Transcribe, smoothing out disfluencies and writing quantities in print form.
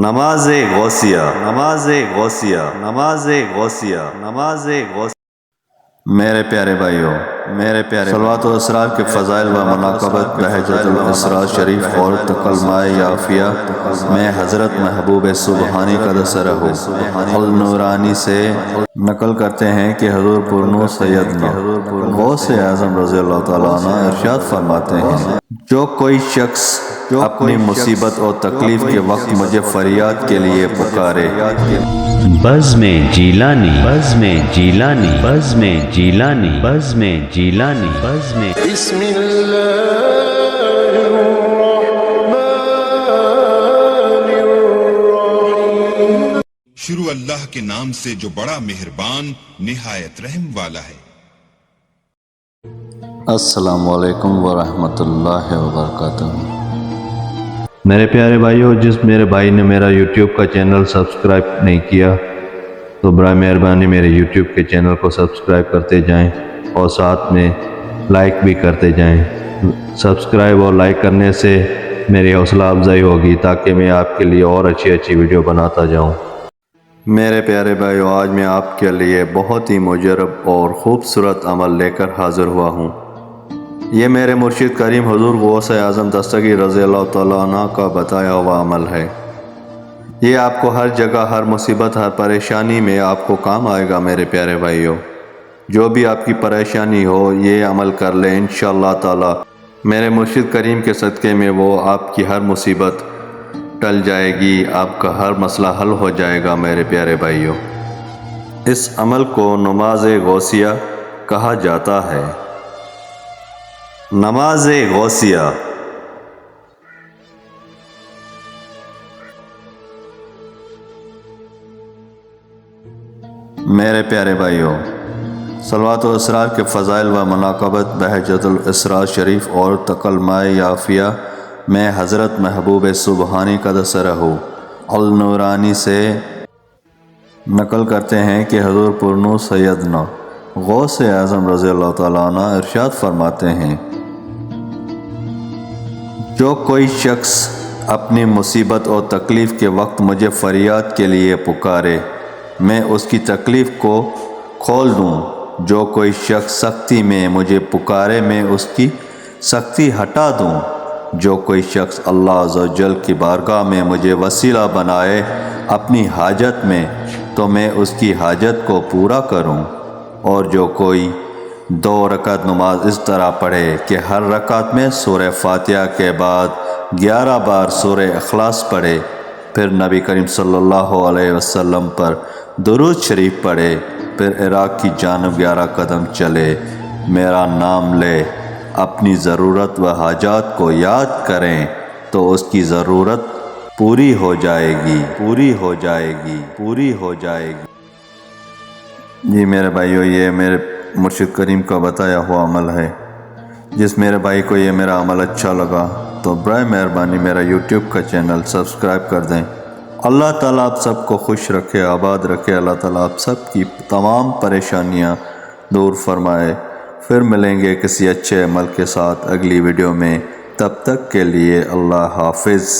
نماز غوثیہ نماز غوثیہ نماز غوثیہ نماز غوثیہ میرے پیارے بھائیوں، میرے پیارے صلوات و اسرار کے فضائل و مناقبت بہجت الاسرار شریف اور تکلمہ یافیہ میں حضرت محبوب سبحانی قدس رہو النورانی سے نقل کرتے ہیں کہ حضور پرنور سیدنا غوث اعظم رضی اللہ تعالیٰ عنہ ارشاد فرماتے ہیں، جو کوئی شخص اپنی مصیبت اور تکلیف کے وقت مجھے فریاد کے لیے پکارے، بزم جیلانی بزم جیلانی بزم جیلانی بزم جیلانی بزم بسم اللہ شروع اللہ کے نام سے جو بڑا مہربان نہایت رحم والا ہے۔ السلام علیکم ورحمۃ اللہ وبرکاتہ۔ میرے پیارے بھائیو، جس میرے بھائی نے میرا یوٹیوب کا چینل سبسکرائب نہیں کیا تو برائے مہربانی میرے یوٹیوب کے چینل کو سبسکرائب کرتے جائیں اور ساتھ میں لائک بھی کرتے جائیں۔ سبسکرائب اور لائک کرنے سے میری حوصلہ افزائی ہوگی تاکہ میں آپ کے لیے اور اچھی ویڈیو بناتا جاؤں۔ میرے پیارے بھائیو، آج میں آپ کے لیے بہت ہی مجرب اور خوبصورت عمل لے کر حاضر ہوا ہوں۔ یہ میرے مرشد کریم حضور غوث اعظم دستگیر رضی اللہ تعالیٰ عنہ کا بتایا ہوا عمل ہے۔ یہ آپ کو ہر جگہ، ہر مصیبت، ہر پریشانی میں آپ کو کام آئے گا۔ میرے پیارے بھائیو، جو بھی آپ کی پریشانی ہو یہ عمل کر لیں، انشاءاللہ تعالیٰ میرے مرشد کریم کے صدقے میں وہ آپ کی ہر مصیبت ٹل جائے گی، آپ کا ہر مسئلہ حل ہو جائے گا۔ میرے پیارے بھائیو، اس عمل کو نماز غوثیہ کہا جاتا ہے۔ نماز غوثیہ میرے پیارے بھائیوں، صلوات و اسرار کے فضائل و مناقبت بہجت الاسرار شریف اور تکلمہ یافیہ میں حضرت محبوب سبحانی قدس رہو النورانی سے نقل کرتے ہیں کہ حضور پرنور سیدنا غوث اعظم رضی اللہ تعالیٰ عنہ ارشاد فرماتے ہیں، جو کوئی شخص اپنی مصیبت اور تکلیف کے وقت مجھے فریاد کے لیے پکارے، میں اس کی تکلیف کو کھول دوں۔ جو کوئی شخص سختی میں مجھے پکارے، میں اس کی سختی ہٹا دوں۔ جو کوئی شخص اللہ عز و جل کی بارگاہ میں مجھے وسیلہ بنائے اپنی حاجت میں، تو میں اس کی حاجت کو پورا کروں۔ اور جو کوئی 2 رکعت نماز اس طرح پڑھے کہ ہر رکعت میں سورہ فاتحہ کے بعد 11 بار سورہ اخلاص پڑھے، پھر نبی کریم صلی اللہ علیہ وسلم پر درود شریف پڑھے، پھر عراق کی جانب 11 قدم چلے، میرا نام لے، اپنی ضرورت و حاجات کو یاد کریں، تو اس کی ضرورت پوری ہو جائے گی، پوری ہو جائے گی، پوری ہو جائے گی۔ جی میرے بھائیو، یہ میرے مرشد کریم کا بتایا ہوا عمل ہے۔ جس میرے بھائی کو یہ میرا عمل اچھا لگا تو برائے مہربانی میرا یوٹیوب کا چینل سبسکرائب کر دیں۔ اللہ تعالیٰ آپ سب کو خوش رکھے، آباد رکھے۔ اللہ تعالیٰ آپ سب کی تمام پریشانیاں دور فرمائے۔ پھر ملیں گے کسی اچھے عمل کے ساتھ اگلی ویڈیو میں، تب تک کے لیے اللہ حافظ۔